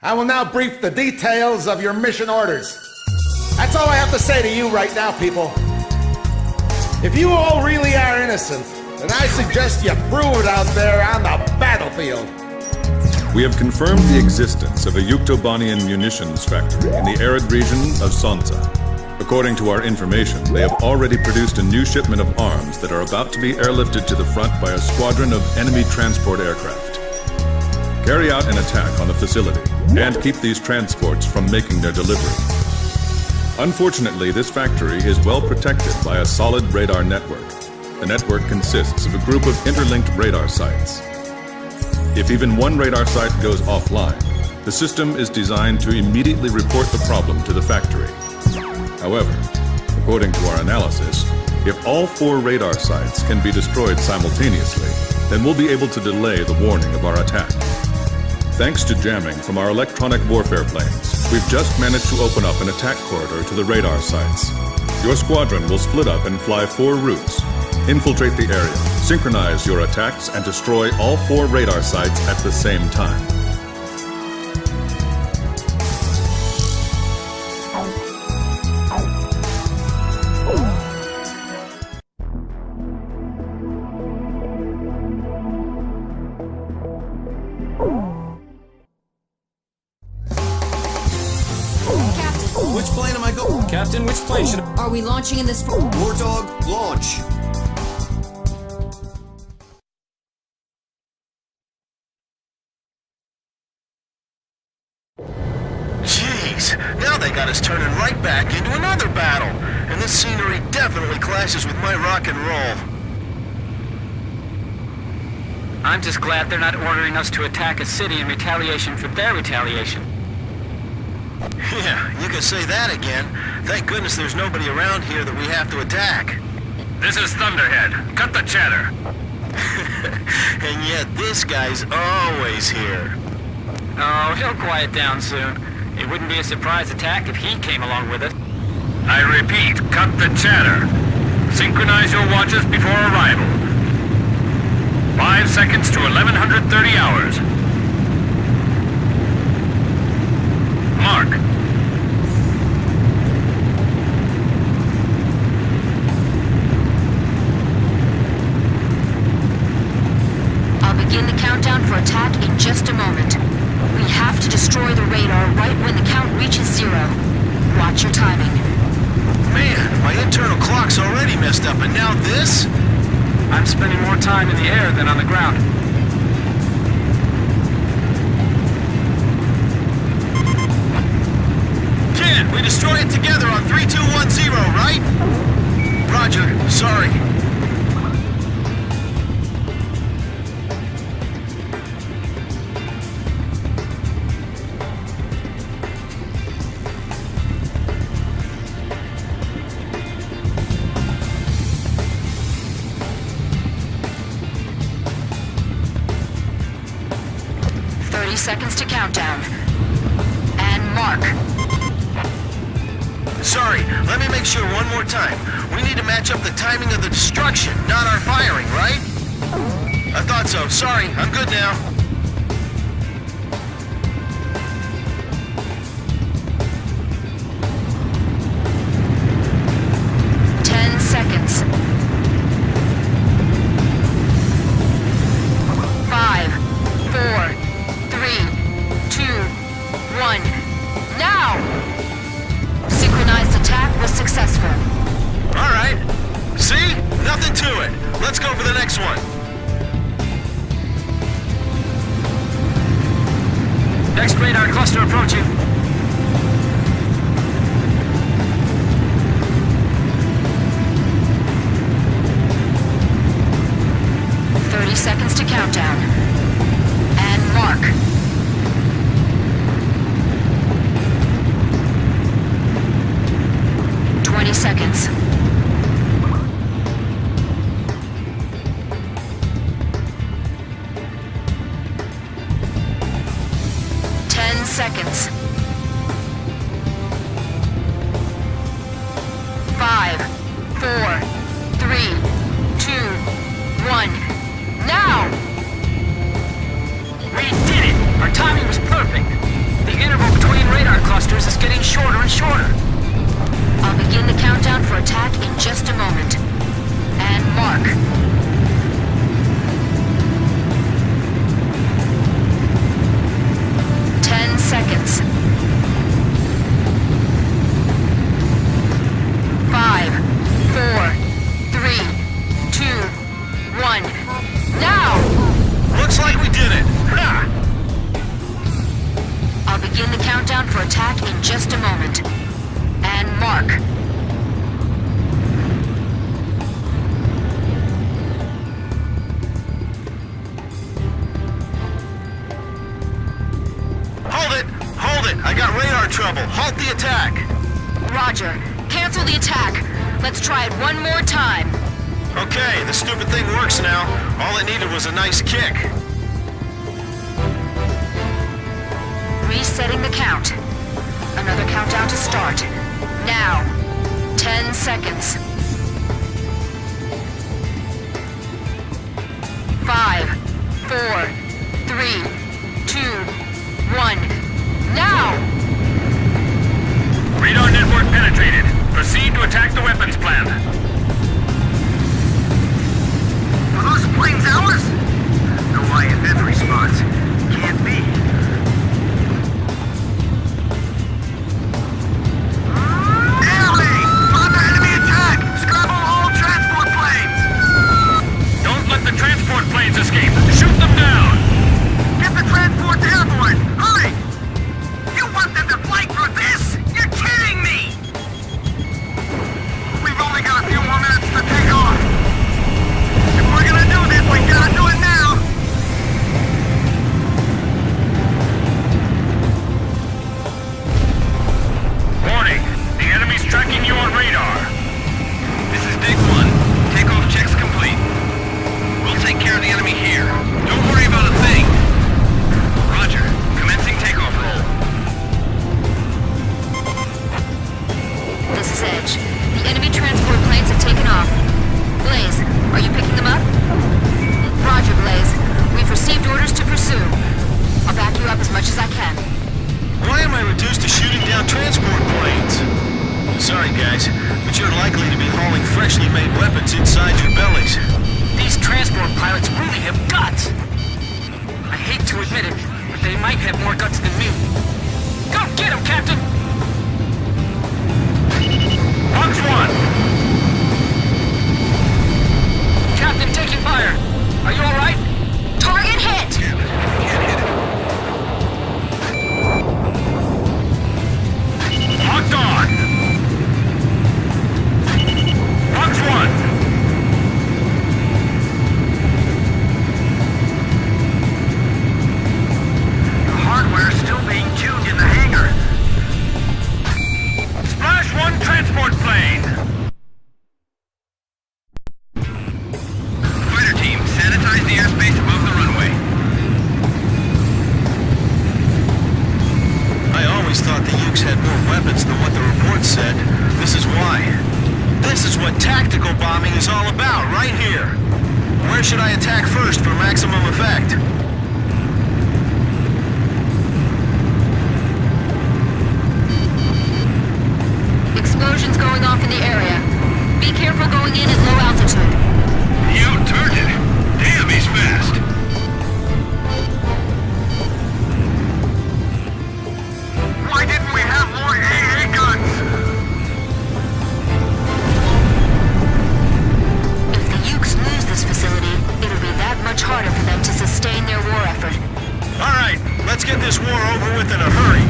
I will now brief the details of your mission orders. That's all I have to say to you right now, people. If you all really are innocent, then I suggest you prove it out there on the battlefield. We have confirmed the existence of a Yuktobanian munitions factory in the arid region of Sonsa. According to our information, they have already produced a new shipment of arms that are about to be airlifted to the front by a squadron of enemy transport aircraft. Carry out an attack on the facility and keep these transports from making their delivery. Unfortunately, this factory is well protected by a solid radar network. The network consists of a group of interlinked radar sites. If even one radar site goes offline, the system is designed to immediately report the problem to the factory. However, according to our analysis, if all 4 radar sites can be destroyed simultaneously, then we'll be able to delay the warning of our attack. Thanks to jamming from our electronic warfare planes, we've just managed to open up an attack corridor to the radar sites. Your squadron will split up and fly 4 routes. Infiltrate the area, synchronize your attacks, and destroy all 4 radar sites at the same time. Which plane am I going? Captain, which plane should... Are we launching in this... Warthog, launch. Jeez, now they got us turning right back into another battle. And this scenery definitely clashes with my rock and roll. I'm just glad they're not ordering us to attack a city in retaliation for their retaliation. Yeah, you can say that again. Thank goodness there's nobody around here that we have to attack. This is Thunderhead. Cut the chatter. And yet this guy's always here. Oh, he'll quiet down soon. It wouldn't be a surprise attack if he came along with us. I repeat, cut the chatter. Synchronize your watches before arrival. 5 seconds to 1130 hours. Mark. I'll begin the countdown for attack in just a moment. We have to destroy the radar right when the count reaches 0. Watch your timing. Man, my internal clock's already messed up, and now this? I'm spending more time in the air than on the ground. Kid, we destroy it together on 3210, right? Roger, sorry. Seconds to countdown. And mark. Sorry, let me make sure one more time. We need to match up the timing of the destruction, not our firing, right? I thought so. Sorry, I'm good now. Seconds. 5, 4, 3, 2, 1. Now! Synchronized attack was successful. All right. See? Nothing to it. Let's go for the next one. Next radar cluster approaching. Seconds to countdown. And mark. Seconds. 10 seconds. 5, 4, 3, 2, 1. Now! We did it! Our timing was perfect. The just a moment. And mark. Seconds. 5, 4, 3, 2, 1. Now! Looks like we did it. Ha! I'll begin the countdown for attack in just a moment. And mark. Hold it! I got radar trouble. Halt the attack. Roger. Cancel the attack. Let's try it one more time. Okay, the stupid thing works now. All it needed was a nice kick. Resetting the count. Another countdown to start. Now. 10 seconds. 5, 4, 3, 2, 1. Now! Radar network penetrated. Proceed to attack the weapons plant. Are those planes ours? No IFF response. Can't be. Enemy! Under enemy attack! Scramble all transport planes! Don't let the transport planes escape. Shoot them down. Get the transports airborne! Hurry! You want them to fight for this? You're kidding me! We've only got a few more minutes to take off. If we're gonna do this, we gotta do it now! Warning. The enemy's tracking you on radar. This is Dig 1. Takeoff checks complete. We'll take care of the enemy here. Don't worry about a thing. Roger. Commencing takeoff roll. This is Edge. The enemy transport planes have taken off. Blaze, are you picking them up? Roger, Blaze. We've received orders to pursue. I'll back you up as much as I can. Why am I reduced to shooting down transport planes? Sorry, guys, but you're likely to be hauling freshly made weapons inside your bellies. These transport pilots really have guts. I hate to admit it, but they might have more guts than me. Go get him, Captain! Box 1. Captain, taking fire. Are you all right? Target hit! Damn it. Can't hit it. Locked on. Box 1. The hardware's still being tuned in the hangar. Splash 1 transport plane. Fighter team, sanitize the airspace above the runway. I always thought the Ukes had more weapons than what the report said. This is why. This is what tactical bombing is all about, right here. Where should I attack first for maximum effect? Explosions going off in the area. Be careful going in at low altitude. He out-turned it. Damn, he's fast. Why didn't we have more AA guns? If the Ukes lose this facility, it'll be that much harder for them to sustain their war effort. All right, let's get this war over with in a hurry.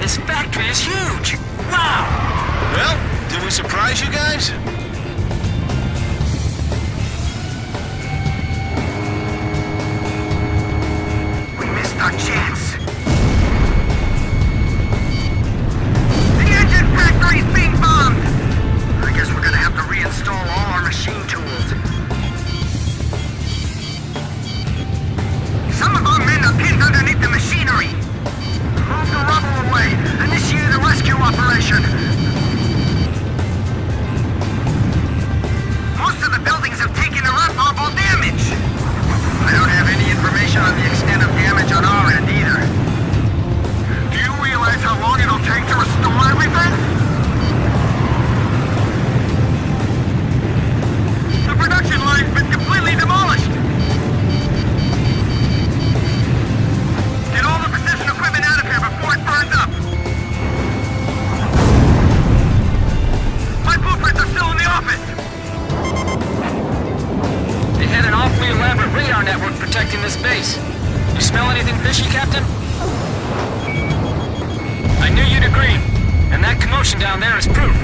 This factory is huge. Wow! Well, did we surprise you guys? We missed our chance. The engine factory's being bombed! I guess we're gonna have to reinstall all our machine tools. Some of our men are pinned underneath the machinery. Move the rubble away. Initiate a rescue operation. explosion down there is proof.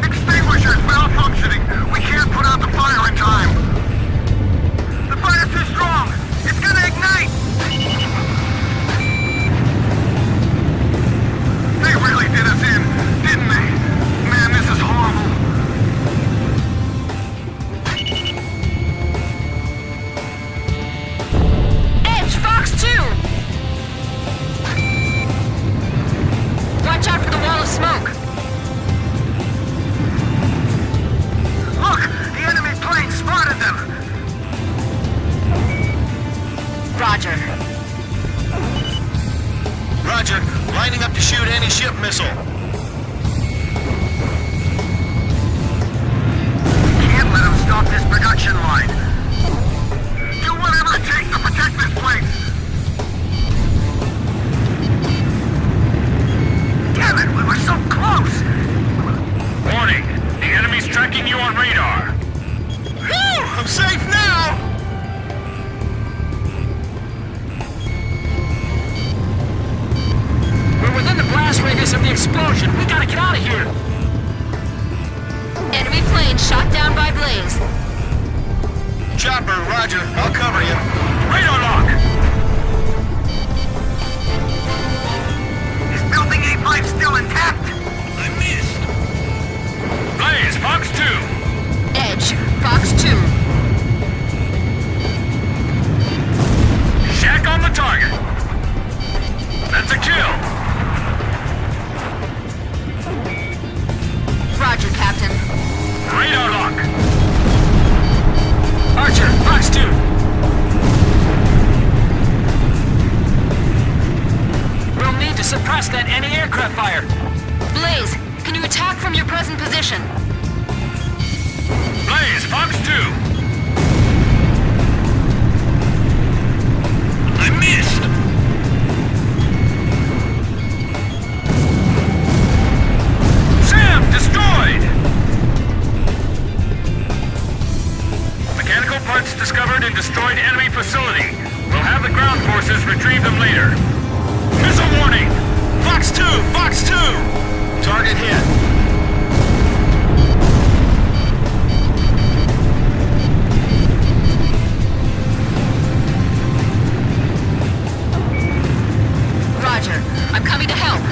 Extinguishers malfunctioning. We can't put out the fire in time. The fire's too strong. It's gonna ignite. They really did us in, didn't they? Man, this is horrible. Edge, Fox 2! Watch out for the wall of smoke. Look, the enemy plane spotted them. Roger. Roger, lining up to shoot anti-ship missile. Can't let them stop this production line. Do whatever it takes to protect this place. Damn it, we were so close. Warning, the enemy's tracking you on radar. Whew, I'm safe now! We're within the blast radius of the explosion. We gotta get out of here. Enemy plane shot down by Blaze. Chopper, Roger, I'll cover you. Radar lock! Is building A5 still intact? I missed! Blaze, Fox 2! Edge, Fox 2. Shack on the target! That's a kill! Roger, Captain. Radar lock! Archer, Fox 2. We'll need to suppress that anti-aircraft fire. Blaze, can you attack from your present position? Blaze, Fox 2! I missed! Sam, destroyed! Mechanical parts discovered in destroyed enemy facility. We'll have the ground forces retrieve them later. Missile warning! Fox 2! Fox 2! Target hit. Roger, I'm coming to help.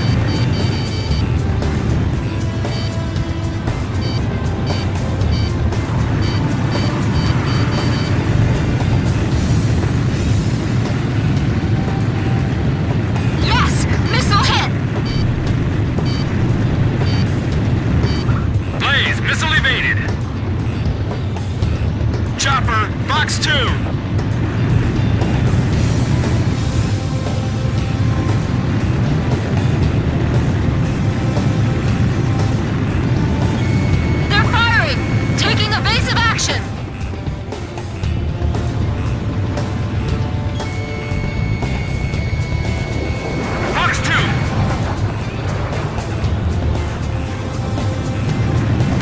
Yes! Missile hit! Blaze, missile evaded! Chopper, Fox 2! They're firing! Taking evasive action! Fox 2!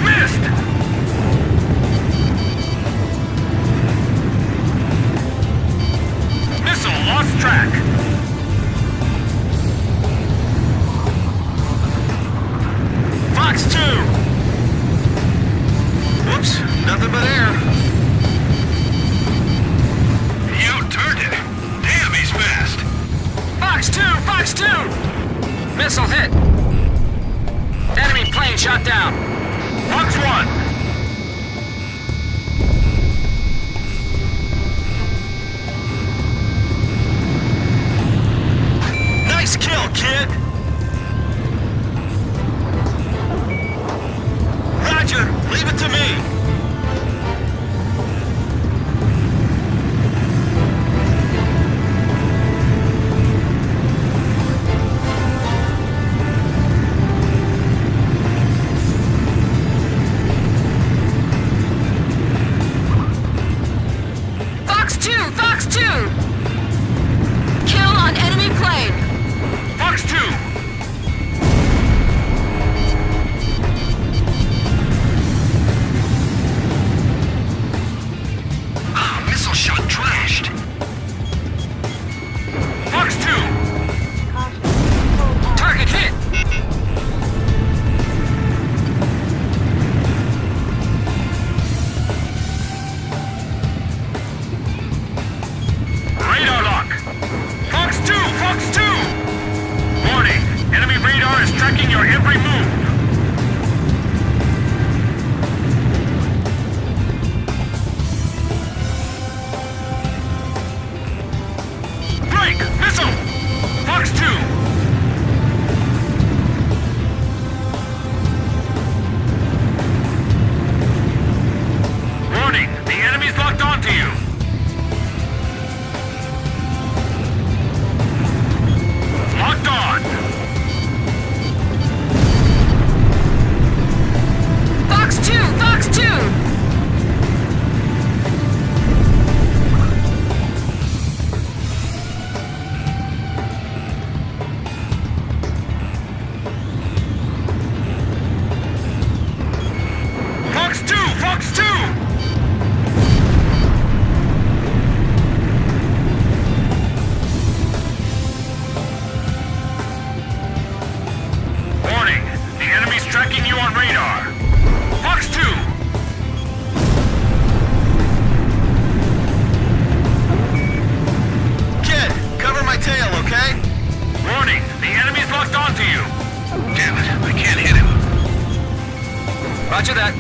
Missed! Missile lost track! Fox 2! Whoops, nothing but air. He outturned it. Damn, he's fast. Fox 2! Fox 2! Missile hit. Enemy plane shot down. Fox 1! Nice kill, kid! Roger, leave it to me. Roger that.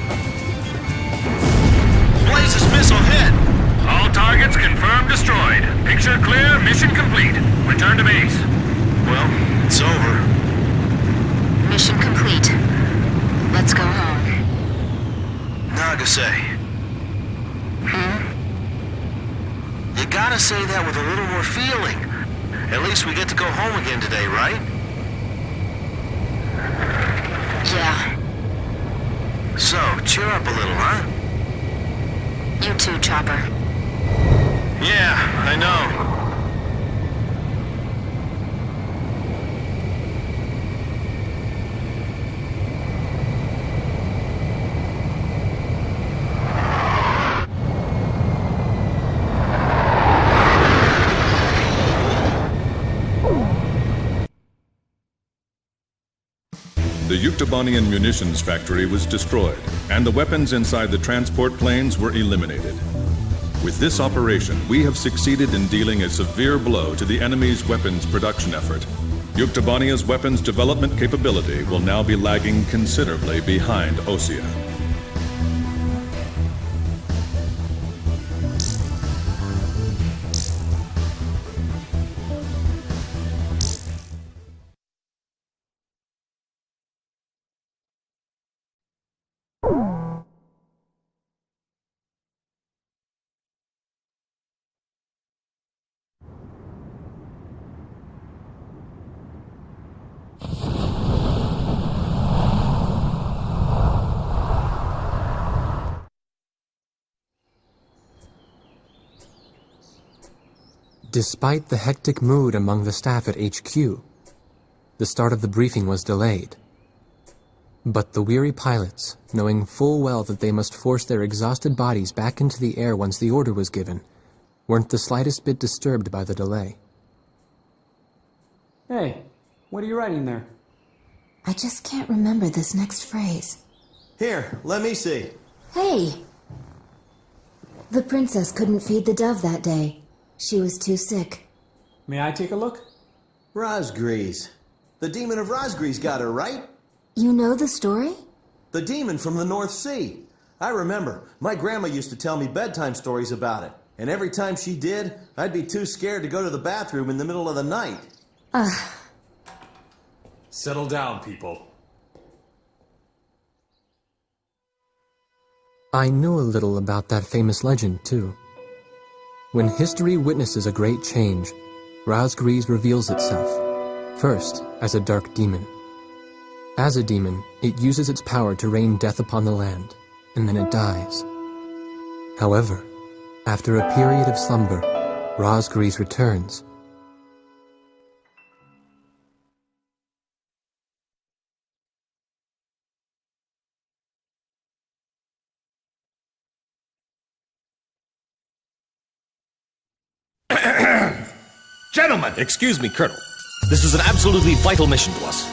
Blaze's missile hit! All targets confirmed destroyed. Picture clear, mission complete. Return to base. Well, it's over. Mission complete. Let's go home. Nagase. You gotta say that with a little more feeling. At least we get to go home again today, right? Yeah. So, cheer up a little, huh? You too, Chopper. Yeah, I know. The Yuktobanian munitions factory was destroyed, and the weapons inside the transport planes were eliminated. With this operation, we have succeeded in dealing a severe blow to the enemy's weapons production effort. Yuktobania's weapons development capability will now be lagging considerably behind Osea. Despite the hectic mood among the staff at HQ, the start of the briefing was delayed. But the weary pilots, knowing full well that they must force their exhausted bodies back into the air once the order was given, weren't the slightest bit disturbed by the delay. Hey, what are you writing there? I just can't remember this next phrase. Here, let me see. Hey! The princess couldn't feed the dove that day. She was too sick. May I take a look? Rosgrees. The demon of Rosgrees got her, right? You know the story? The demon from the North Sea. I remember. My grandma used to tell me bedtime stories about it. And every time she did, I'd be too scared to go to the bathroom in the middle of the night. Settle down, people. I know a little about that famous legend, too. When history witnesses a great change, Rosgrees reveals itself, first as a dark demon. As a demon, it uses its power to rain death upon the land, and then it dies. However, after a period of slumber, Rosgrees returns. Gentlemen! Excuse me, Colonel. This is an absolutely vital mission to us.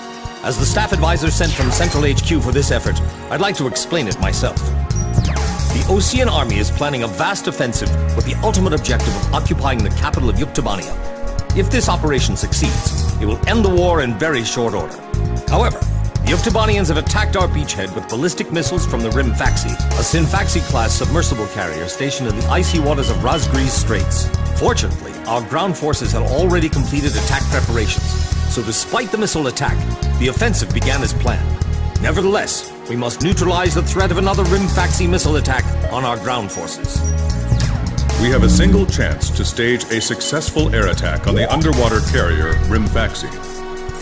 As the staff advisor sent from Central HQ for this effort, I'd like to explain it myself. The Osean Army is planning a vast offensive with the ultimate objective of occupying the capital of Yuktobania. If this operation succeeds, it will end the war in very short order. However, the Yuktobanians have attacked our beachhead with ballistic missiles from the Rimfaxi, a Sinfaxi-class submersible carrier stationed in the icy waters of Rosgrees Straits. Fortunately, our ground forces had already completed attack preparations, so despite the missile attack, the offensive began as planned. Nevertheless, we must neutralize the threat of another Rimfaxi missile attack on our ground forces. We have a single chance to stage a successful air attack on the underwater carrier Rimfaxi.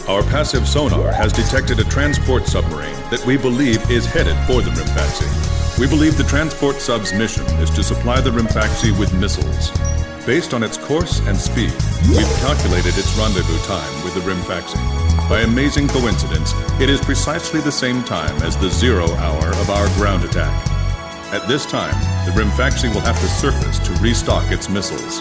Our passive sonar has detected a transport submarine that we believe is headed for the Rimfaxi. We believe the transport sub's mission is to supply the Rimfaxi with missiles. Based on its course and speed, we've calculated its rendezvous time with the Rimfaxi. By amazing coincidence, it is precisely the same time as the 0 hour of our ground attack. At this time, the Rimfaxi will have to surface to restock its missiles.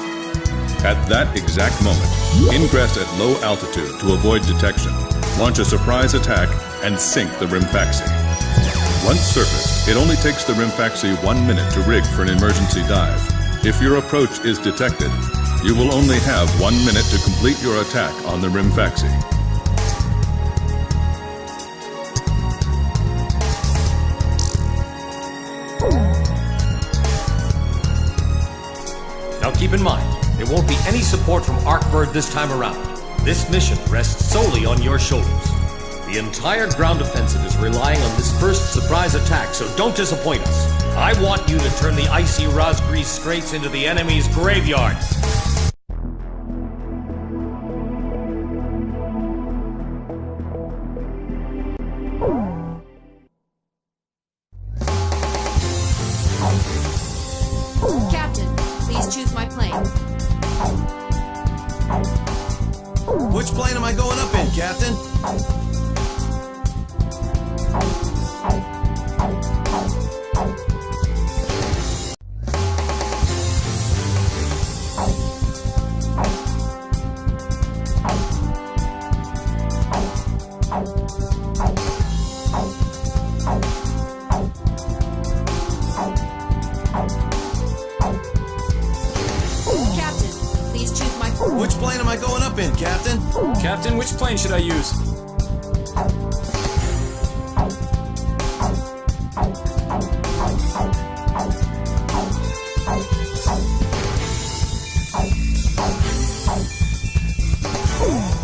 At that exact moment, ingress at low altitude to avoid detection, launch a surprise attack, and sink the Rimfaxi. Once surfaced, it only takes the Rimfaxi 1 minute to rig for an emergency dive. If your approach is detected, you will only have 1 minute to complete your attack on the Rimfaxi. keep in mind, there won't be any support from Arkbird this time around. This mission rests solely on your shoulders. The entire ground offensive is relying on this first surprise attack, so don't disappoint us. I want you to turn the icy Rosgrease Straits into the enemy's graveyard. Captain, please choose my plane. Which plane am I going up in, Captain? Captain, please choose my plane. Which plane am I going up in, Captain? Captain, which plane should I use?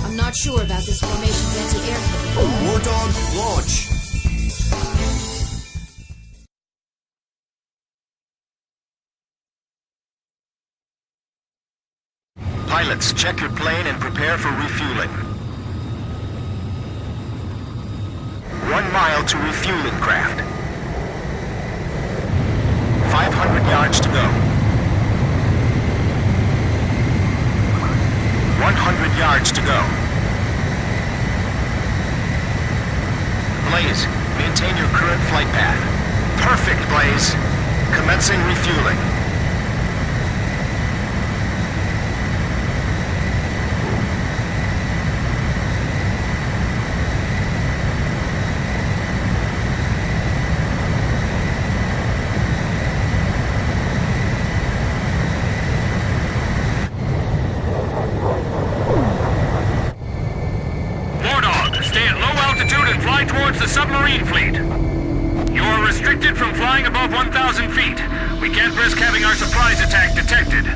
I'm not sure about this formation's anti-aircraft. War Dog, launch. Pilots, check your plane and prepare for refueling. 1 mile to refueling craft. 500 yards to go. 100 yards to go. Blaze, maintain your current flight path. Perfect, Blaze. Commencing refueling. Towards the submarine fleet. You're restricted from flying above 1,000 feet. We can't risk having our surprise attack detected.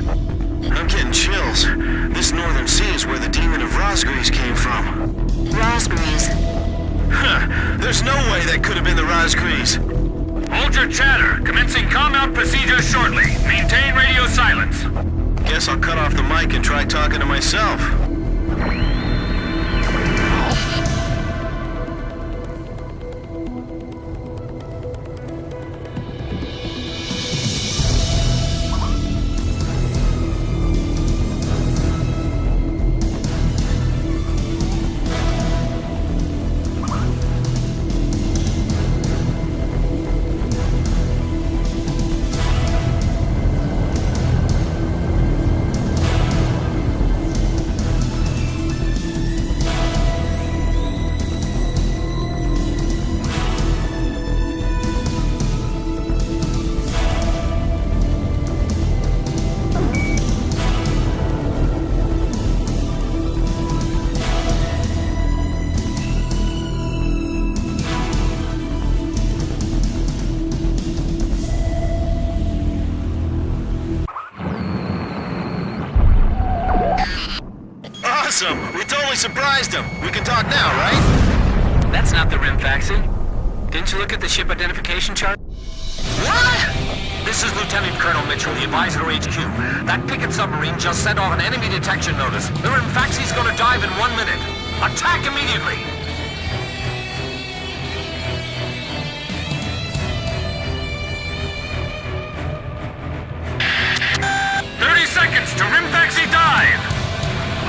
I'm getting chills. This northern sea is where the demon of Rosgrease came from. Rosgrease. Huh. There's no way that could have been the Rosgrease. Hold your chatter. Commencing comm-out procedures shortly. Maintain radio silence. Guess I'll cut off the mic and try talking to myself. Awesome! We totally surprised him. We can talk now, right? That's not the Rimfaxi. Didn't you look at the ship identification chart? What? This is Lieutenant Colonel Mitchell, the Advisor HQ. That Pickett submarine just sent off an enemy detection notice. The Rimfaxi's gonna dive in 1 minute. Attack immediately! Seconds to Rimfaxi dive!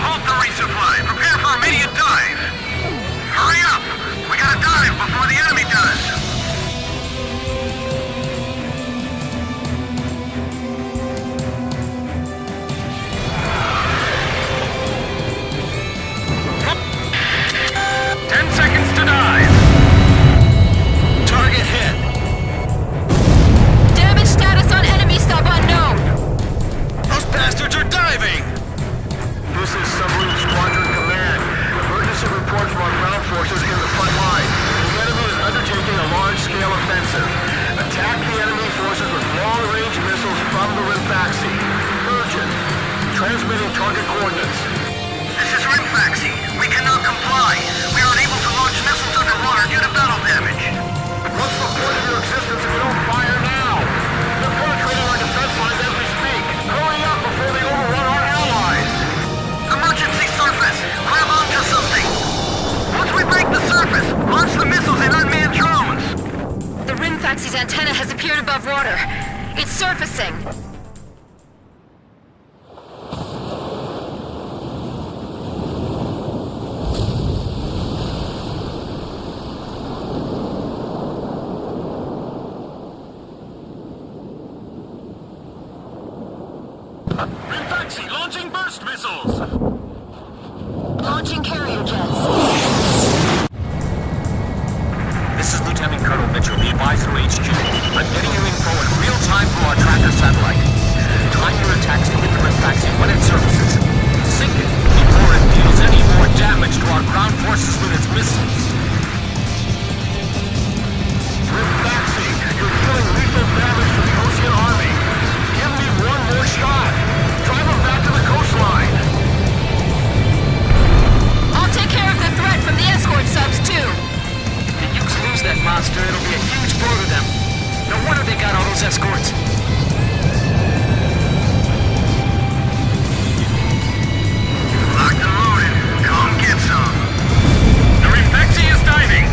Halt the resupply. Prepare for immediate dive. Hurry up! We gotta dive before the enemy does. This is Submarine Squadron Command. Emergency antenna has appeared above water. It's surfacing. Rinfaxi launching burst missiles! Launching carrier jets. This is Lieutenant Colonel Mitchell, the advisor HQ. I'm getting you info in real time from our tracker satellite. Time your attacks to hit the Rinfaxi when it surfaces. Sink it before it deals any more damage to our ground forces with its missiles. Rinfaxi, you're dealing lethal damage to the Ocean Army. Give me one more shot. Drive them back to the coastline. I'll take care of the threat from the escort subs, too. If the Ukes lose that monster, it'll be a huge blow to them. No wonder they got all those escorts. Locked and loaded. Come get some. The Rinfaxi is diving.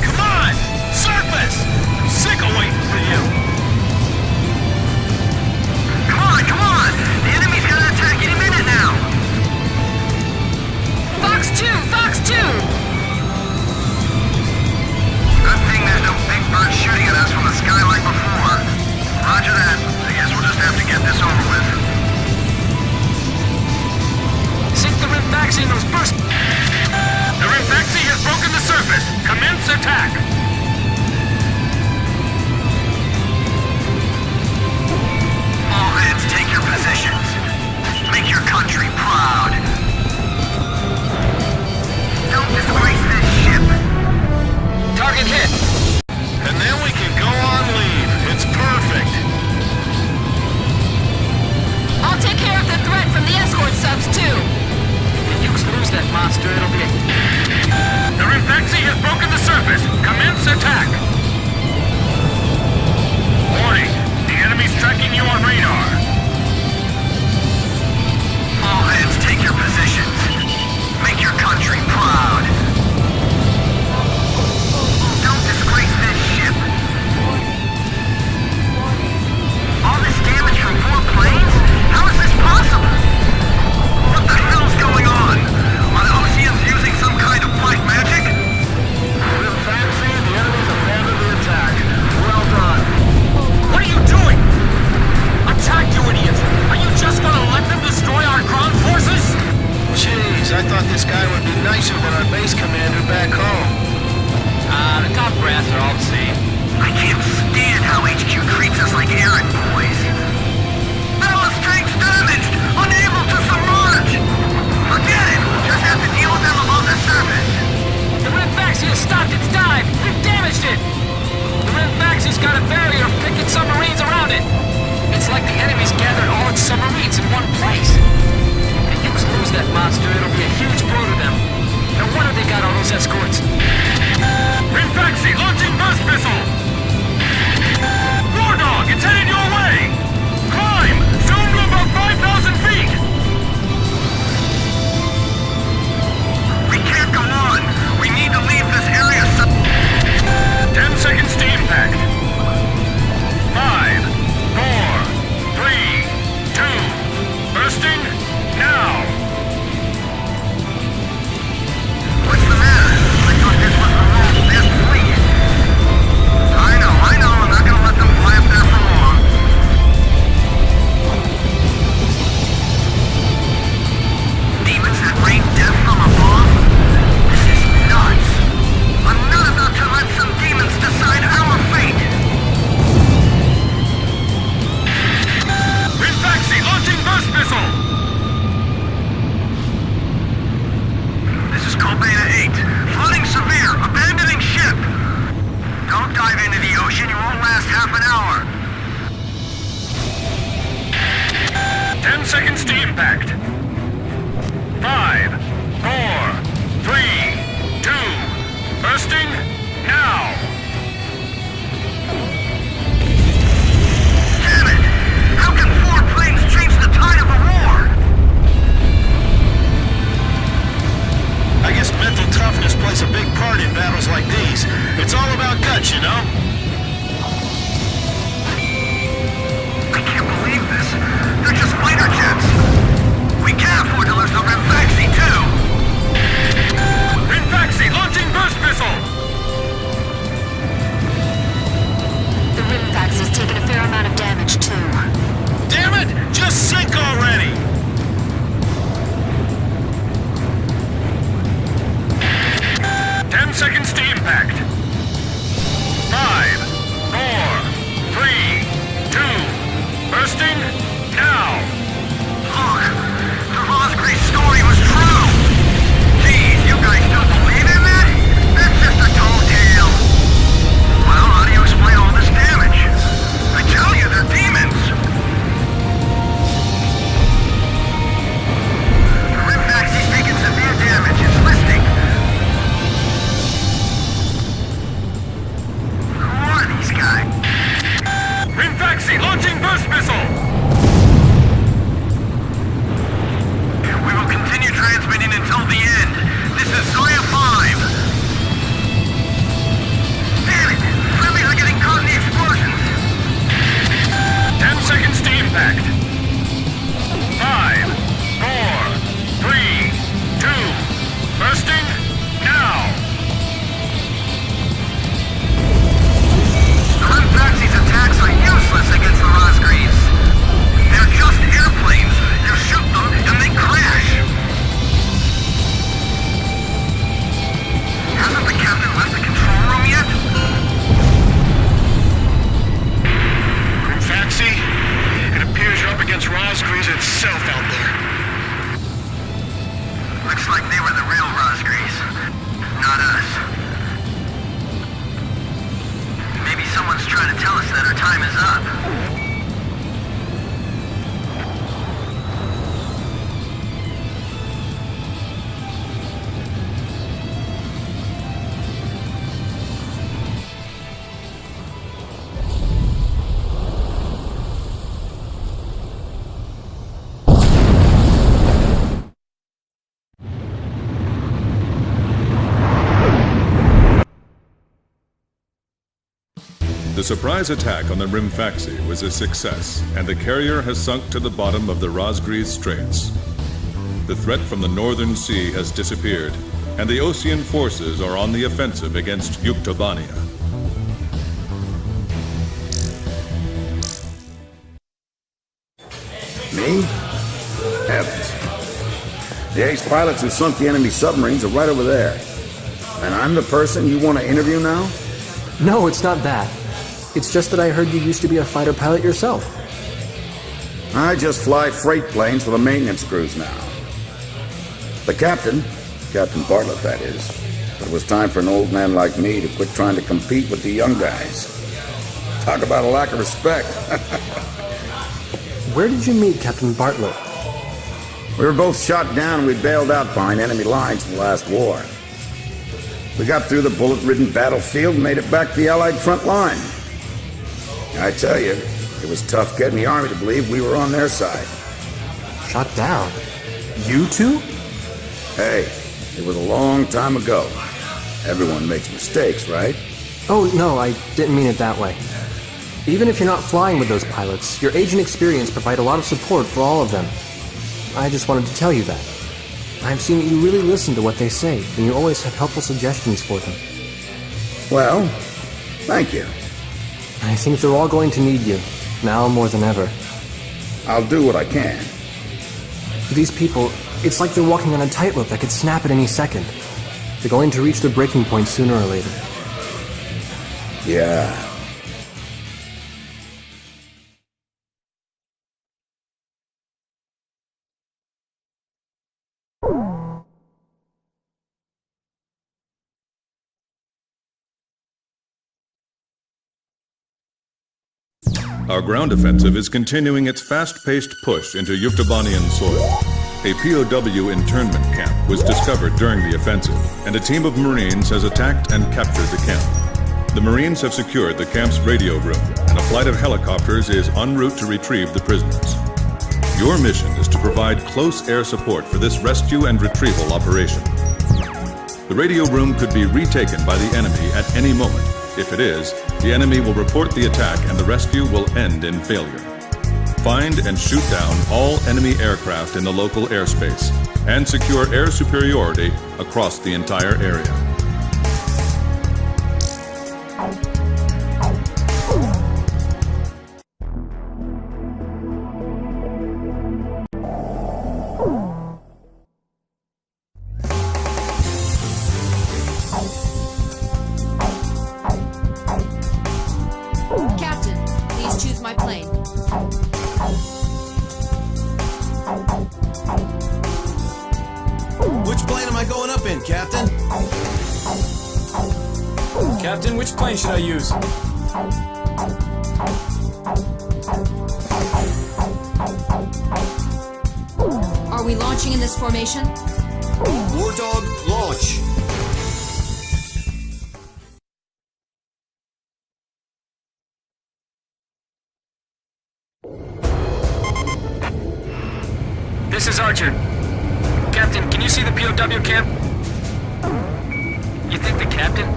Come on! Surface! I'm sick of waiting for you. Come on! The enemy's gonna attack any minute now. Fox 2! Fox 2! Good thing there's no big bird shooting at us from the sky like before. Roger that. I guess we'll just have to get this over with. Sink the Rinfaxi in those burst... The Rinfaxi has broken the surface! Commence attack! All hands, take your positions. Make your country proud. Don't disgrace this ship. Target hit! And then we can go on leave. It's perfect. I'll take care of the threat from the escort subs, too. If the Ukes lose that monster, it'll be a... The Rinfaxi has broken the surface! Commence attack! Warning! The enemy's tracking you on radar! All hands, take your positions. Make your country proud. Don't disgrace this ship. All this damage from 4 planes? How is this possible? What the hell's going on? Are the Oceans using some kind of black magic? Rinfaxi, the enemy's abandoned the attack. Well done. What are you doing? Attack, you idiots! Are you just gonna let them destroy our ground forces? Jeez, I thought this guy would be nicer than our base commander back home. The top brass are all the same. I can't stand how HQ treats us like errand boys. Ballast tanks damaged! Unable to submerge! Forget it! Just have to deal with them above the surface. The Rinfaxi has stopped its dive! We've damaged it! The Rinfaxi's got a barrier of picket submarines around it! It's like the enemy's gathered all its submarines in one place. If the Ukes lose that monster, it'll be a huge blow to them. No wonder they got all those escorts. Rinfaxi launching burst missile! War Dog, it's headed your way! Climb! Zoom to about 5,000 feet! We can't go on! We need to leave this area 10 seconds to impact. 5, 4, 3, 2, bursting, now! What's the matter? I thought this was the rules this fleet. I know. I'm not gonna let them fly up there for long. Demons that rain death from above? This is nuts. I'm not about to let some demons decide our fate. Rinfaxi launching burst missile! This is Colbeta 8. Flooding severe. Abandoning ship. Don't dive into the ocean. You won't last half an hour. 10 seconds to impact. 5, 4, 3, 2, bursting, now! Damn it! How can 4 planes change the tide of a war? I guess mental toughness plays a big part in battles like these. It's all about guts, you know? The surprise attack on the Rimfaxi was a success, and the carrier has sunk to the bottom of the Rosgrees Straits. The threat from the Northern Sea has disappeared, and the Osean forces are on the offensive against Yuktobania. Me? Heavens. The ace pilots who sunk the enemy submarines are right over there. And I'm the person you want to interview now? No, it's not that. It's just that I heard you used to be a fighter pilot yourself. I just fly freight planes for the maintenance crews now. The captain, Captain Bartlett that is, but it was time for an old man like me to quit trying to compete with the young guys. Talk about a lack of respect. Where did you meet Captain Bartlett? We were both shot down and we bailed out behind enemy lines in the last war. We got through the bullet-ridden battlefield and made it back to the Allied front line. I tell you, it was tough getting the Army to believe we were on their side. Shot down? You two? Hey, it was a long time ago. Everyone makes mistakes, right? Oh, no, I didn't mean it that way. Even if you're not flying with those pilots, your age and experience provide a lot of support for all of them. I just wanted to tell you that. I've seen that you really listen to what they say, and you always have helpful suggestions for them. Well, thank you. I think they're all going to need you, now more than ever. I'll do what I can. These people, it's like they're walking on a tightrope that could snap at any second. They're going to reach their breaking point sooner or later. Yeah. Our ground offensive is continuing its fast-paced push into Yuktobanian soil. A POW internment camp was discovered during the offensive, and a team of Marines has attacked and captured the camp. The Marines have secured the camp's radio room, and a flight of helicopters is en route to retrieve the prisoners. Your mission is to provide close air support for this rescue and retrieval operation. The radio room could be retaken by the enemy at any moment. If it is, the enemy will report the attack and the rescue will end in failure. Find and shoot down all enemy aircraft in the local airspace and secure air superiority across the entire area. Captain, which plane should I use? Are we launching in this formation? Wardog, launch! This is Archer. Captain, can you see the POW camp? You think the captain?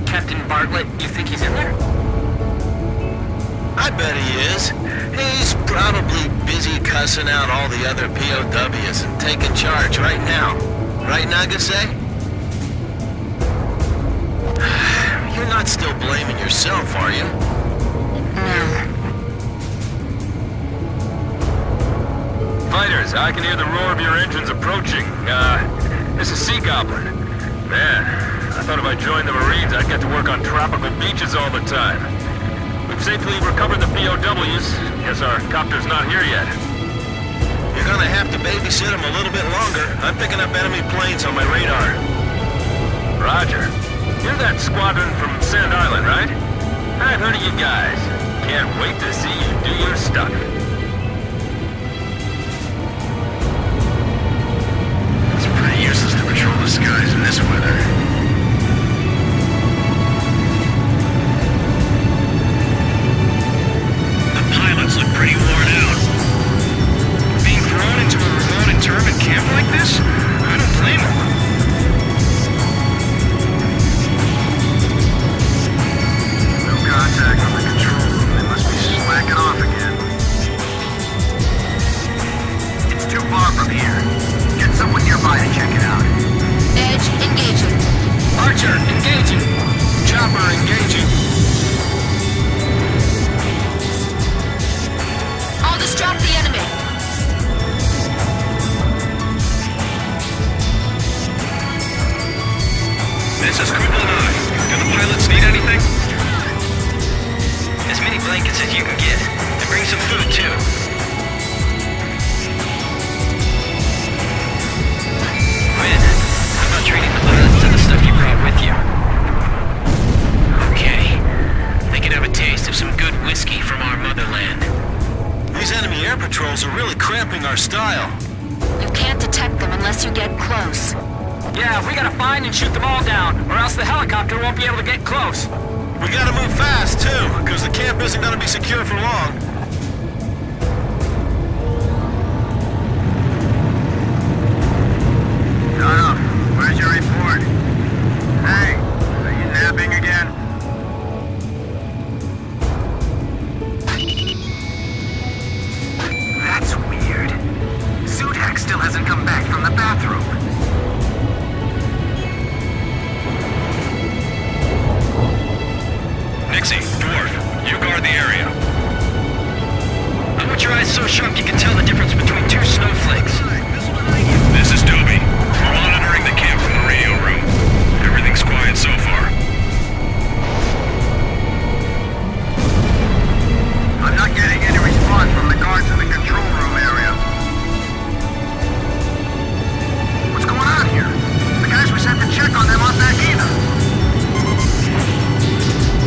Captain Bartlett, you think he's in there? I bet he is. He's probably busy cussing out all the other POWs and taking charge right now. Right, Nagase? You're not still blaming yourself, are you? No. Fighters, I can hear the roar of your engines approaching. This is Sea Goblin. Man, I thought if I joined the Marines, I'd get to work on tropical beaches all the time. We've safely recovered the POWs. Guess our copter's not here yet. You're gonna have to babysit him a little bit longer. I'm picking up enemy planes on my radar. Roger. You're that squadron from Sand Island, right? I've heard of you guys. Can't wait to see you do your stuff. It's pretty useless to patrol the skies in this weather. The pilots look pretty worn out. Being thrown into a remote internment camp like this? I don't blame them. This is Kublai. Do the pilots need anything? As many blankets as you can get. And bring some food, too. Quinn, how about treating the pilots to the stuff you brought with you? Okay. They can have a taste of some good whiskey from our motherland. These enemy air patrols are really cramping our style. You can't detect them unless you get close. Yeah, we gotta find and shoot them all down, or else the helicopter won't be able to get close. We gotta move fast, too, because the camp isn't gonna be secure for long. Shut up. Where's your report? Hey, are you napping again? That's weird. Sudak still hasn't come back from the bathroom. Nixie, Dwarf, you guard the area. I want your eyes so sharp you can tell the difference between two snowflakes. This is Dobie. We're monitoring the camp from the radio room. Everything's quiet so far. I'm not getting any response from the guards in the control room area. What's going on here? The guys we sent to check on them aren't back either.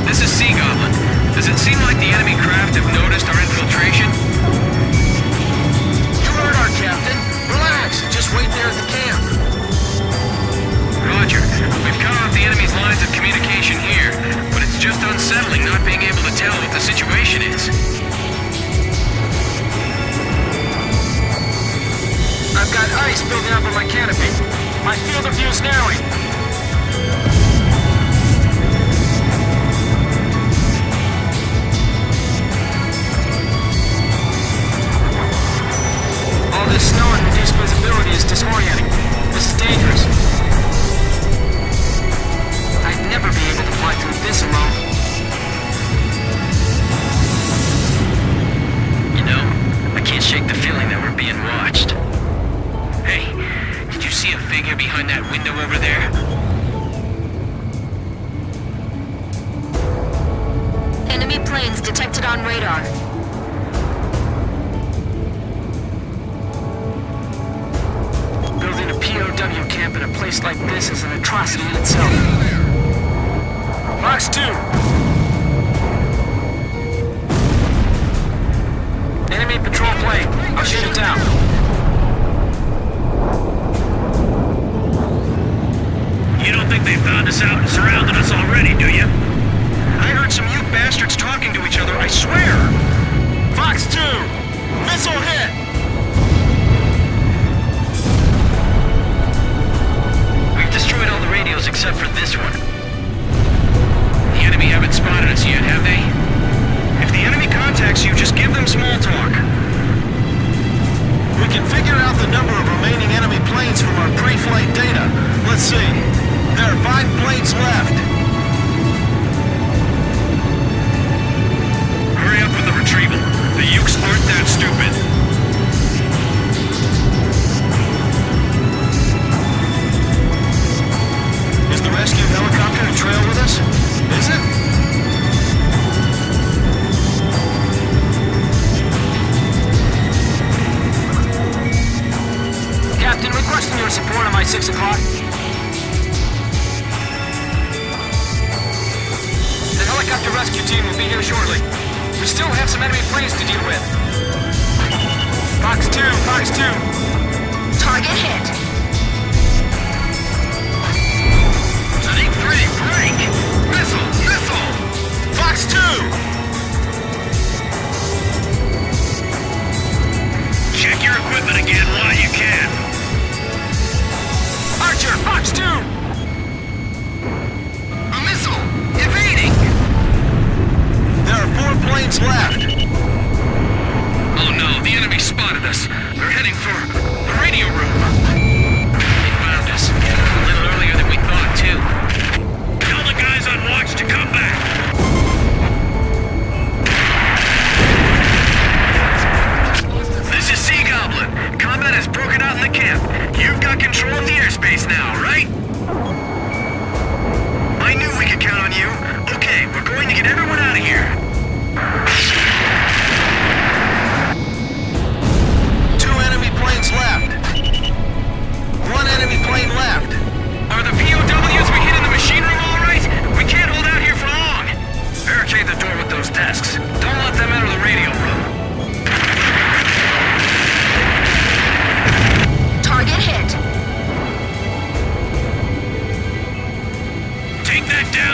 This is Sea Goblin. Does it seem like the enemy craft have noticed our infiltration? You heard our captain. Relax, just wait there at the camp. Roger. We've cut off the enemy's lines of communication here, but it's just unsettling not being able to tell what the situation is. I've got ice building up on my canopy. My field of view's narrowing. All this snow and reduced visibility is disorienting. This is dangerous. I'd never be able to fly through this alone. You know, I can't shake the feeling that we're being watched. Hey, did you see a figure behind that window over there? Enemy planes detected on radar. Building a POW camp in a place like this is an atrocity in itself. Fox 2! Enemy patrol plane. I'll shoot it down. You don't think they found us out and surrounded us already, do you? I heard some you bastards talking to each other, I swear! Fox 2! Missile hit! We've destroyed all the radios except for this one. The enemy haven't spotted us yet, have they? If the enemy contacts you, just give them small talk. We can figure out the number of remaining enemy planes from our pre-flight data. Let's see. There are 5 planes left. Hurry up with the retrieval. The Ukes aren't that stupid. Is the rescue helicopter to trail with us? Is it? Captain, requesting your support on my 6 o'clock. The helicopter rescue team will be here shortly. We still have some enemy planes to deal with. Fox 2, Fox 2. Target hit. That ain't pretty, break! Missile! Missile! Fox 2! Check your equipment again while you can. Archer, Fox 2! A missile! Evading! There are 4 planes left. Oh no, the enemy spotted us. They're heading for the radio room. They found us. A little earlier than we thought, too. Tell the guys on watch to come back. This is Sea Goblin. Combat has broken out in the camp. You've got control of the airspace now, right?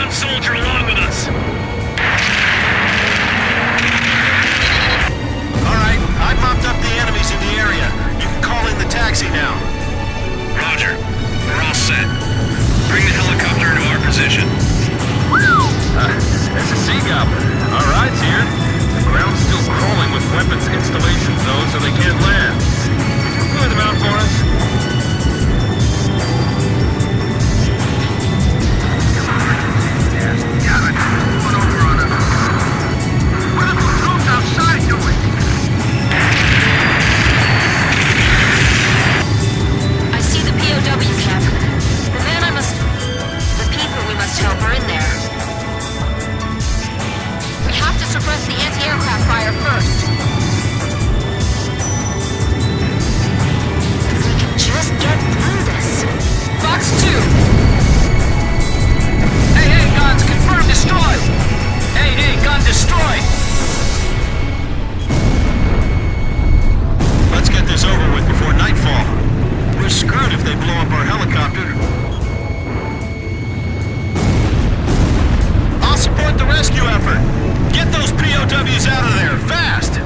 one soldier along with us. Alright, I've mopped up the enemies in the area. You can call in the taxi now. Roger. We're all set. Bring the helicopter to our position. It's a Sea Goblin. Our ride's here. The ground's still crawling with weapons installations, though, so they can't land. Could you clear them out for us? Gavin, put over on us. What are those troops outside doing? I see the POW camp. The people we must help are in there. We have to suppress the anti-aircraft fire first. If we can just get through this. Fox 2! Hey, guns, confirm destroyed! Hey, gun destroyed! Let's get this over with before nightfall. We're screwed if they blow up our helicopter. I'll support the rescue effort. Get those POWs out of there, fast!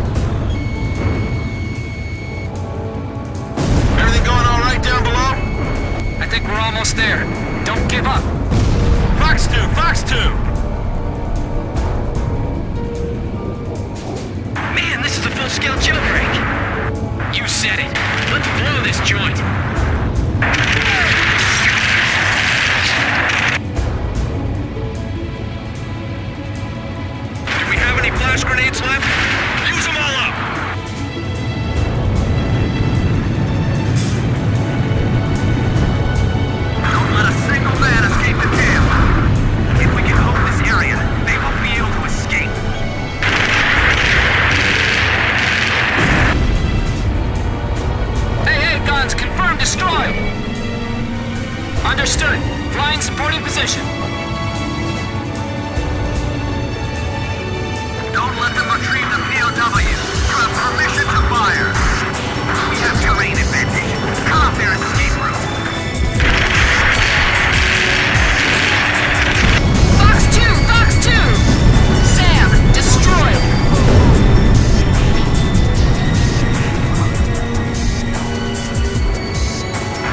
Everything going all right down below? I think we're almost there. Don't give up. Fox 2, Fox 2! Man, this is a full-scale jailbreak. You said it. Let's blow this joint. Do we have any flash grenades left? Use them all up! Don't let a single man escape the camp. If we can hold this area, they won't be able to escape. Hey, guns, confirm destroyed! Understood. Flying supporting position. Don't let them retrieve the POW. You have permission to fire. We have terrain advantage. Cut off their escape route. Fox 2! Sam, destroyed!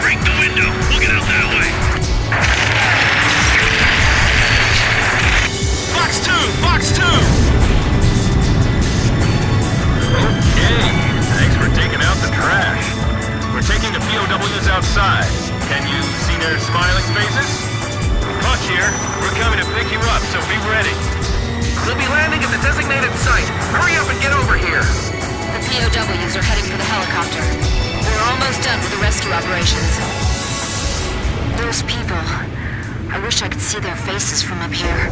Break the window. Looking out that way. Fox 2, Fox 2! Okay. Thanks for taking out the trash. We're taking the POWs outside. Can you see their smiling faces? Hutch here. We're coming to pick you up, so be ready. They'll be landing at the designated site. Hurry up and get over here. The POWs are heading for the helicopter. We're almost done with the rescue operations. Those people... I wish I could see their faces from up here.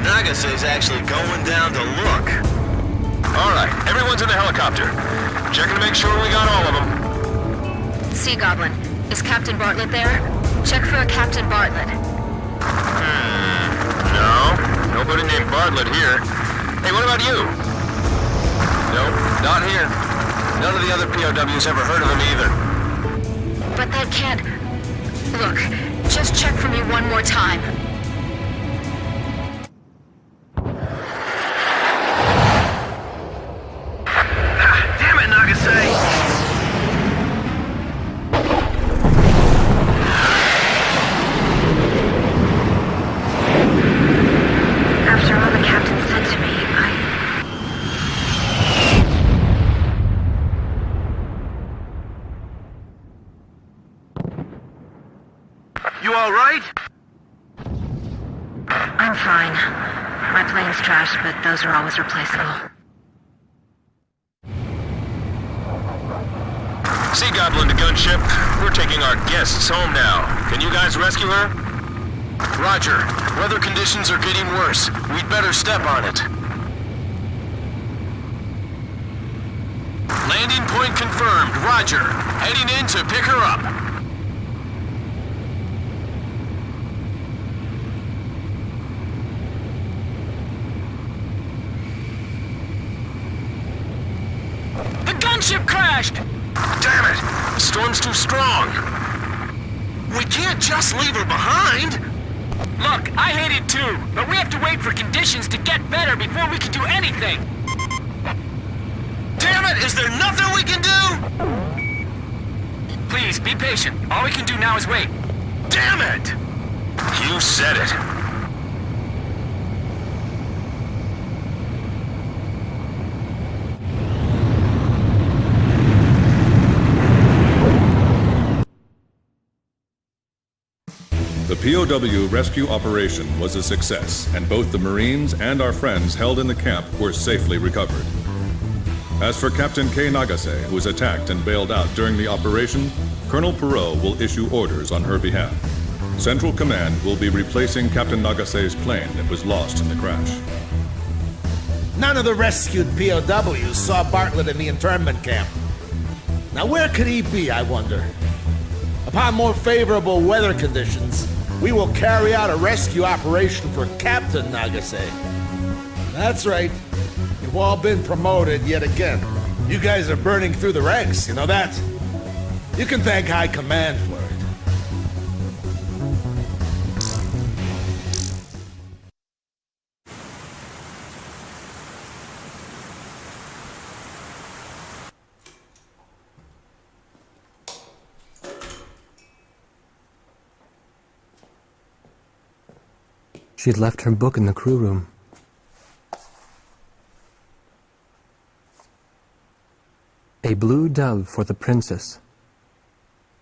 Nagase's actually going down to look. All right, everyone's in the helicopter. Checking to make sure we got all of them. Sea Goblin, is Captain Bartlett there? Check for a Captain Bartlett. No, nobody named Bartlett here. Hey, what about you? Nope, not here. None of the other POWs ever heard of him either. But that can't... Look, just check for me one more time. Damn it, Nagase! After all the captain said to me, You all right? I'm fine. My plane's trashed, but those are always replaceable. Sea Goblin to gunship. We're taking our guests home now. Can you guys rescue her? Roger. Weather conditions are getting worse. We'd better step on it. Landing point confirmed. Roger. Heading in to pick her up. Marine ship crashed! Damn it! The storm's too strong. We can't just leave her behind. Look, I hate it too, but we have to wait for conditions to get better before we can do anything. Damn it! Is there nothing we can do? Please, be patient. All we can do now is wait. Damn it! You said it. The POW rescue operation was a success, and both the Marines and our friends held in the camp were safely recovered. As for Captain K. Nagase, who was attacked and bailed out during the operation, Colonel Perot will issue orders on her behalf. Central Command will be replacing Captain Nagase's plane that was lost in the crash. None of the rescued POWs saw Bartlett in the internment camp. Now where could he be, I wonder? Upon more favorable weather conditions, we will carry out a rescue operation for Captain Nagase. That's right. You've all been promoted yet again. You guys are burning through the ranks, you know that? You can thank High Command for it. She'd left her book in the crew room. A Blue Dove for the Princess.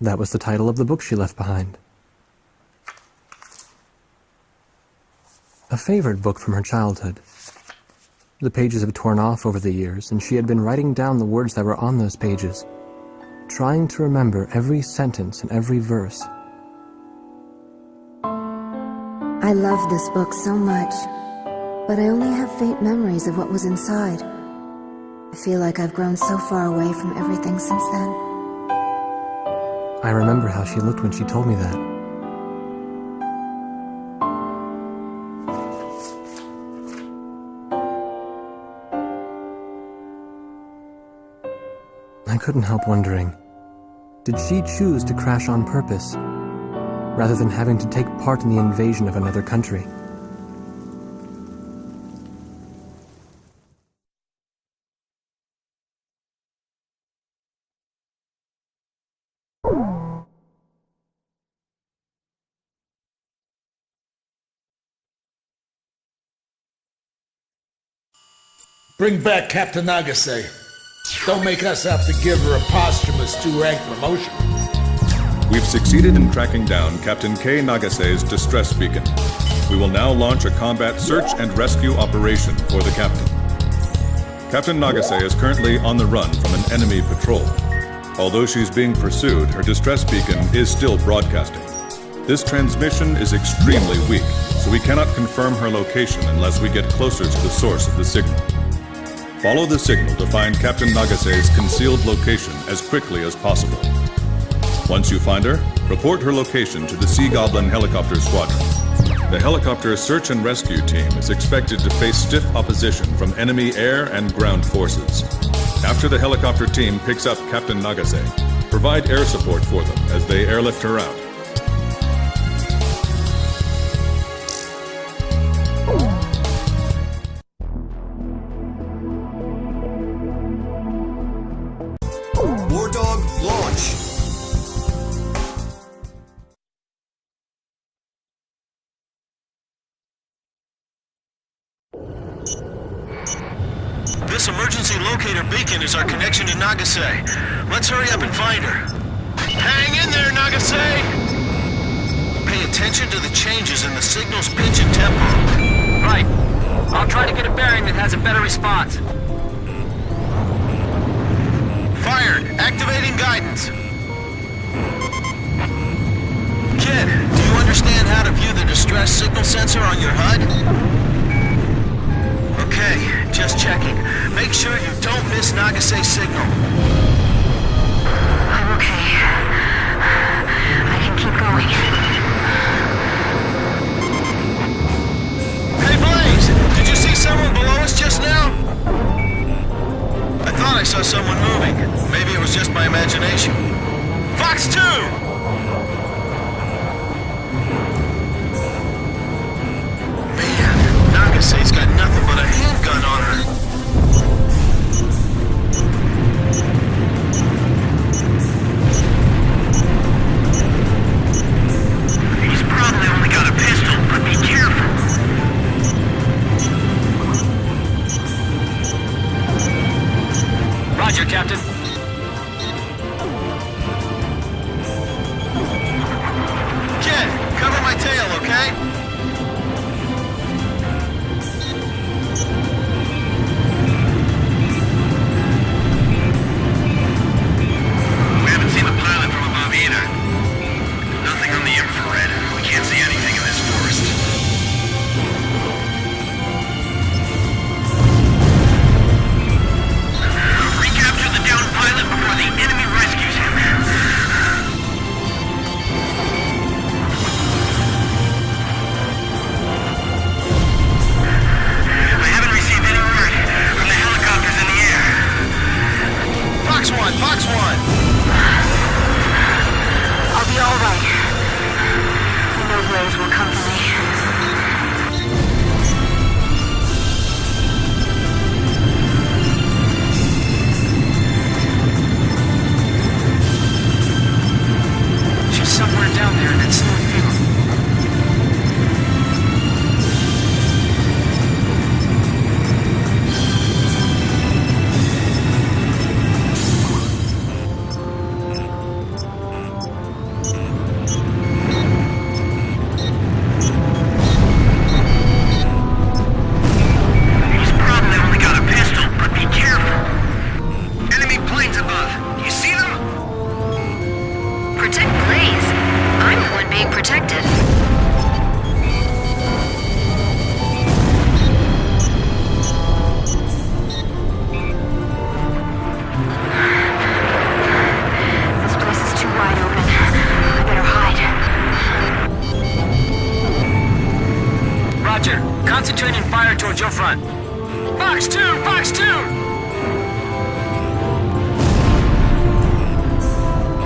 That was the title of the book she left behind. A favorite book from her childhood. The pages have torn off over the years, and she had been writing down the words that were on those pages, trying to remember every sentence and every verse. I loved this book so much, but I only have faint memories of what was inside. I feel like I've grown so far away from everything since then. I remember how she looked when she told me that. I couldn't help wondering, did she choose to crash on purpose, rather than having to take part in the invasion of another country? Bring back Captain Nagase. Don't make us have to give her a posthumous 2-rank promotion. We've succeeded in tracking down Captain K. Nagase's distress beacon. We will now launch a combat search and rescue operation for the captain. Captain Nagase is currently on the run from an enemy patrol. Although she's being pursued, her distress beacon is still broadcasting. This transmission is extremely weak, so we cannot confirm her location unless we get closer to the source of the signal. Follow the signal to find Captain Nagase's concealed location as quickly as possible. Once you find her, report her location to the Sea Goblin Helicopter Squadron. The helicopter search and rescue team is expected to face stiff opposition from enemy air and ground forces. After the helicopter team picks up Captain Nagase, provide air support for them as they airlift her out. War Dog, launch! This emergency locator beacon is our connection to Nagase. Let's hurry up and find her. Hang in there, Nagase! Pay attention to the changes in the signal's pitch and tempo. Right. I'll try to get a bearing that has a better response. Fired. Activating guidance. Kid, do you understand how to view the distress signal sensor on your HUD? Okay, just checking. Make sure you don't miss Nagase's signal. I'm okay. I can keep going. Hey, Blaze! Did you see someone below us just now? I thought I saw someone moving. imagination. Fox 2! Man, Nagase's got nothing but a handgun on her. He's probably only got a pistol, but be careful. Roger, Captain. Kid, cover my tail, okay? We haven't seen the pilot from above either. Nothing on the infrared. We can't see anything in this forest. Recapture the downed pilot before the enemy rescues him. I haven't received any word from the helicopters in the air. Fox 1, Fox 1! I'll be all right. I know Blaze will come for me. She's somewhere down there in that snowy field. He's probably only got a pistol, but be careful. Enemy planes above. You see them? Protect Blaze. I'm the one being protected. This place is too wide open. I better hide. Roger. Concentrating fire towards your front. Fox 2! Fox 2!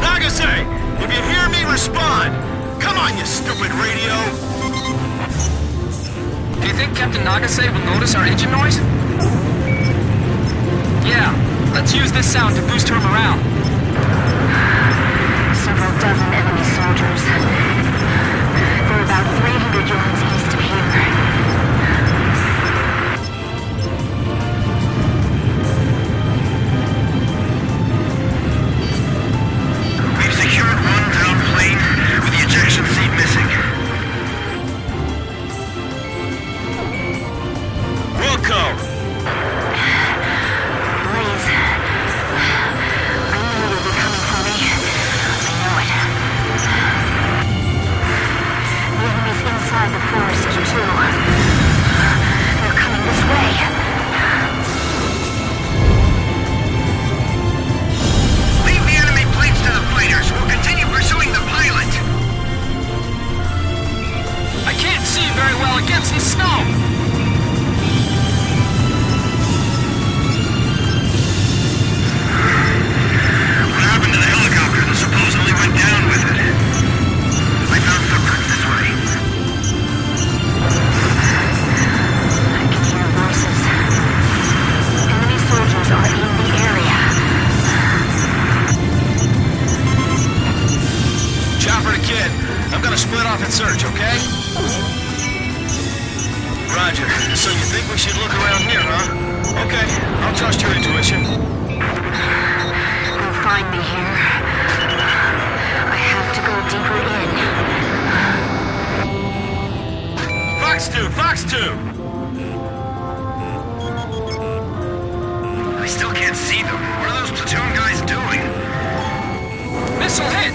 Nagase! If you hear me, respond! Come on, you stupid radio! Do you think Captain Nagase will notice our engine noise? Yeah. Let's use this sound to boost her morale. Several dozen enemy soldiers. They're about 300 yards east of here. We've secured one downed plane with the ejection seat missing. Wilco! Blaze. I knew you'd be coming for me. I know it. The enemy's inside the forest, too. They're coming this way. Leave the enemy planes to the fighters. We'll continue pursuing the pilot. I can't see very well against the snow. What happened to the helicopter that supposedly went down with it? I found footprints this way. I can hear voices. Enemy soldiers are in the area. Chopper to Kid. I'm gonna split off and search, okay? Roger. So you think we should look around here, huh? Okay, I'll trust your intuition. You'll find me here. I have to go deeper in. Fox 2! Fox 2! I still can't see them. What are those platoon guys doing? Missile hit!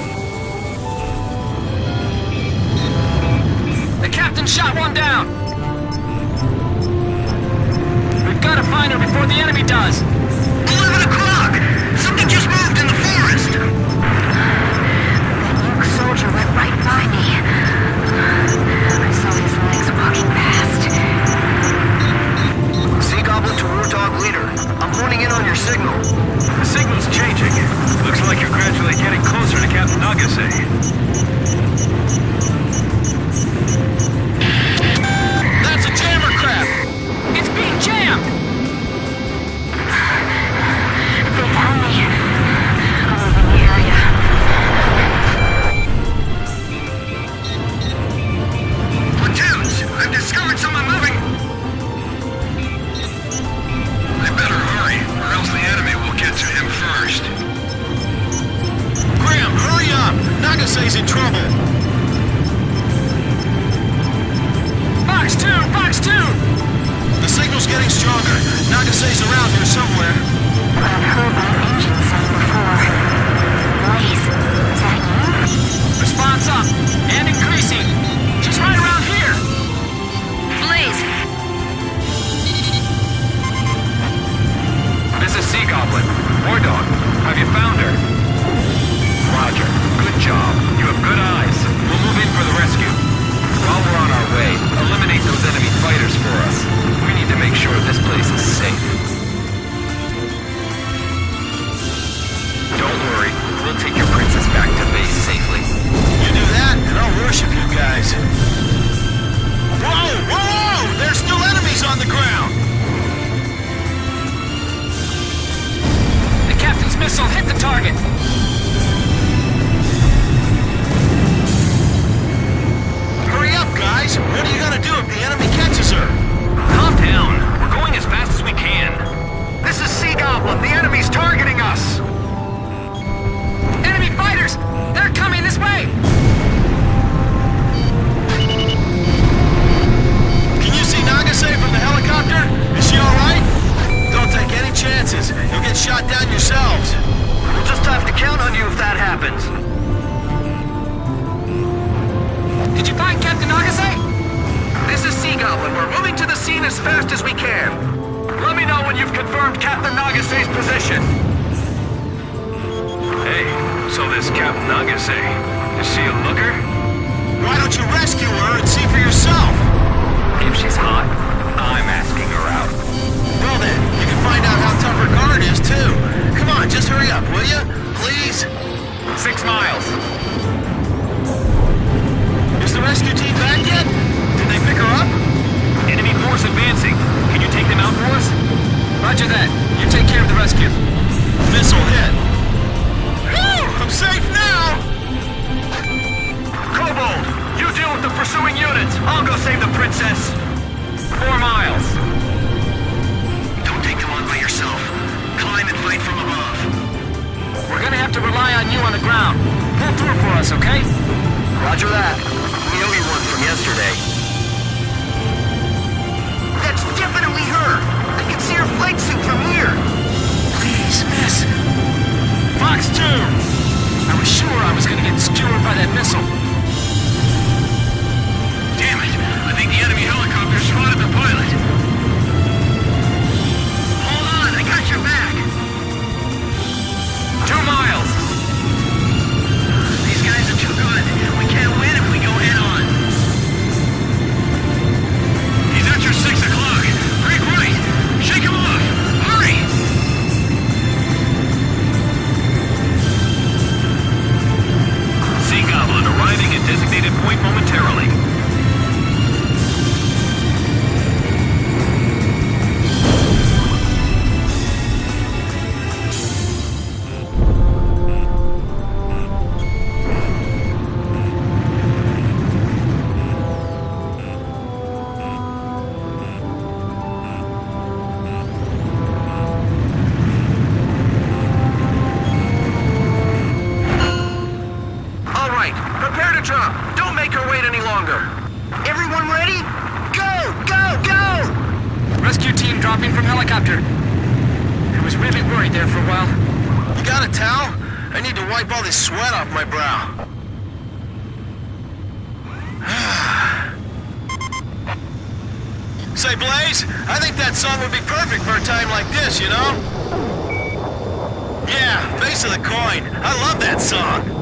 The captain shot one down! We've got to find her before the enemy does! 11 o'clock! Something just moved in the forest! That Nuke soldier went right by me. I saw his legs walking past. Sea Goblin to Warthog Leader. I'm honing in on your signal. The signal's changing. Looks like you're grabbing around here somewhere. I've heard that engine sound before. Blaze, is that you? Response up and increasing. She's right around here. Blaze! This is Sea Goblin. War Dog, have you found her? Roger. Good job. You have good eyes. We'll move in for the rescue. While we're on our way, eliminate those enemy fighters for us. We need to make sure this place is safe. Don't worry. We'll take your princess back to base safely. You do that, and I'll worship you guys. Whoa! Whoa! There's still enemies on the ground! The captain's missile hit the target. Hurry up, guys! What are you gonna do if the enemy catches her? Calm down. We're going as fast as we can. This is Sea Goblin. The enemy's targeting us. Enemy fighters! They're coming this way! Can you see Nagase from the helicopter? Is she alright? Don't take any chances. You'll get shot down yourselves. We'll just have to count on you if that happens. Did you find Captain Nagase? This is Sea Goblin. We're moving to the scene as fast as we can. Let me know when you've confirmed Captain Nagase's position. Hey, so this Captain Nagase, is she a looker? Why don't you rescue her and see for yourself? If she's hot, I'm asking her out. Well then, you can find out how tough her guard is too. Come on, just hurry up, will you? Please? 6 miles. Is the rescue team back yet? Did they pick her up? Enemy force advancing. Can you take them out for us? Roger that. You take care of the rescue. Missile hit. Whew! I'm safe now! Kobold, you deal with the pursuing units. I'll go save the princess. 4 miles. Don't take them on by yourself. Climb and fight from above. We're gonna have to rely on you on the ground. Pull through for us, okay? Roger that. We owe you one from yesterday. That's definitely her. I can see her flight suit from here. Please, miss. Fox 2! I was sure I was gonna get skewered by that missile. Damn it! I think the enemy helicopter spotted the pilot. Hold on, I got your back. 2 miles. These guys are too good. We can't win if we go head on. He's at your 6 o'clock. Break right. Shake him off. Hurry! Sea Goblin arriving at designated point momentarily. All right, prepare to drop. Don't make her wait any longer. Everyone ready? Go! Go! Go! Rescue team dropping from helicopter. I was really worried there for a while. You got a towel? I need to wipe all this sweat off my brow. Say, Blaze, I think that song would be perfect for a time like this, you know? Yeah, Face of the Coin. I love that song.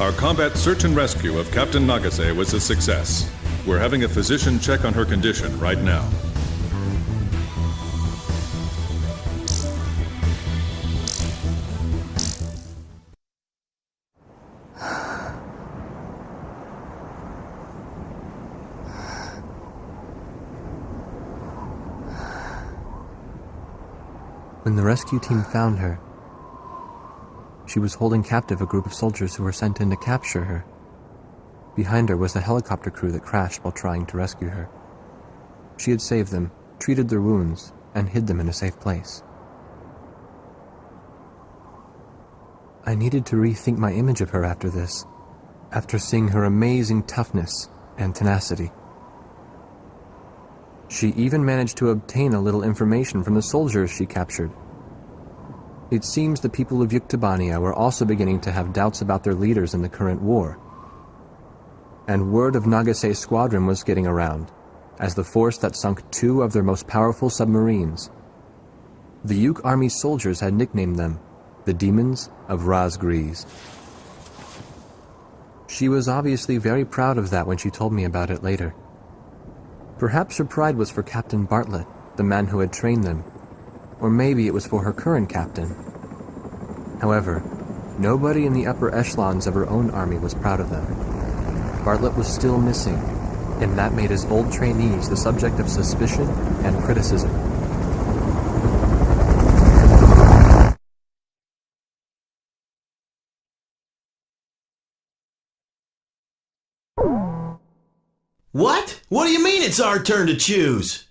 Our combat search and rescue of Captain Nagase was a success. We're having a physician check on her condition right now. When the rescue team found her, she was holding captive a group of soldiers who were sent in to capture her. Behind her was the helicopter crew that crashed while trying to rescue her. She had saved them, treated their wounds, and hid them in a safe place. I needed to rethink my image of her after this, after seeing her amazing toughness and tenacity. She even managed to obtain a little information from the soldiers she captured. It seems the people of Yuktobania were also beginning to have doubts about their leaders in the current war. And word of Nagase's squadron was getting around, as the force that sunk 2 of their most powerful submarines. The Yuk Army's soldiers had nicknamed them the Demons of Raz Gries. She was obviously very proud of that when she told me about it later. Perhaps her pride was for Captain Bartlett, the man who had trained them, or maybe it was for her current captain. However, nobody in the upper echelons of her own army was proud of them. Bartlett was still missing, and that made his old trainees the subject of suspicion and criticism. What? What do you mean it's our turn to choose?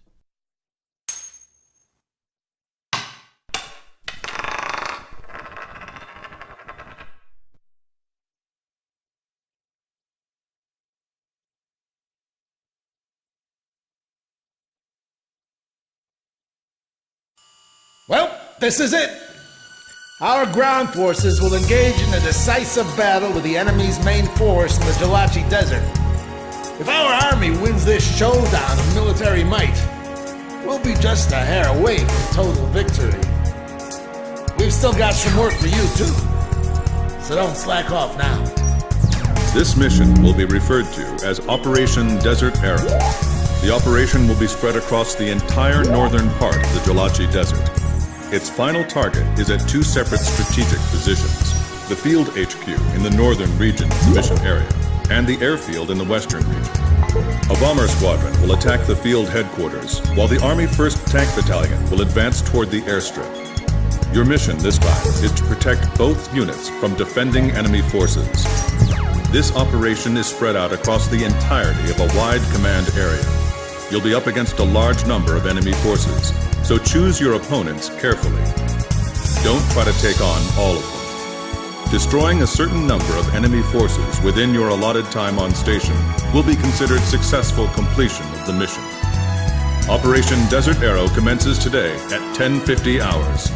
Well, this is it. Our ground forces will engage in a decisive battle with the enemy's main force in the Jalachi Desert. If our army wins this showdown of military might, we'll be just a hair away from total victory. We've still got some work for you, too. So don't slack off now. This mission will be referred to as Operation Desert Arrow. The operation will be spread across the entire northern part of the Jalachi Desert. Its final target is at 2 separate strategic positions: the Field HQ in the northern region of the mission area, and the airfield in the western region. A bomber squadron will attack the field headquarters, while the Army 1st Tank Battalion will advance toward the airstrip. Your mission this time is to protect both units from defending enemy forces. This operation is spread out across the entirety of a wide command area. You'll be up against a large number of enemy forces, so choose your opponents carefully. Don't try to take on all of them. Destroying a certain number of enemy forces within your allotted time on station will be considered successful completion of the mission. Operation Desert Arrow commences today at 10:50 hours.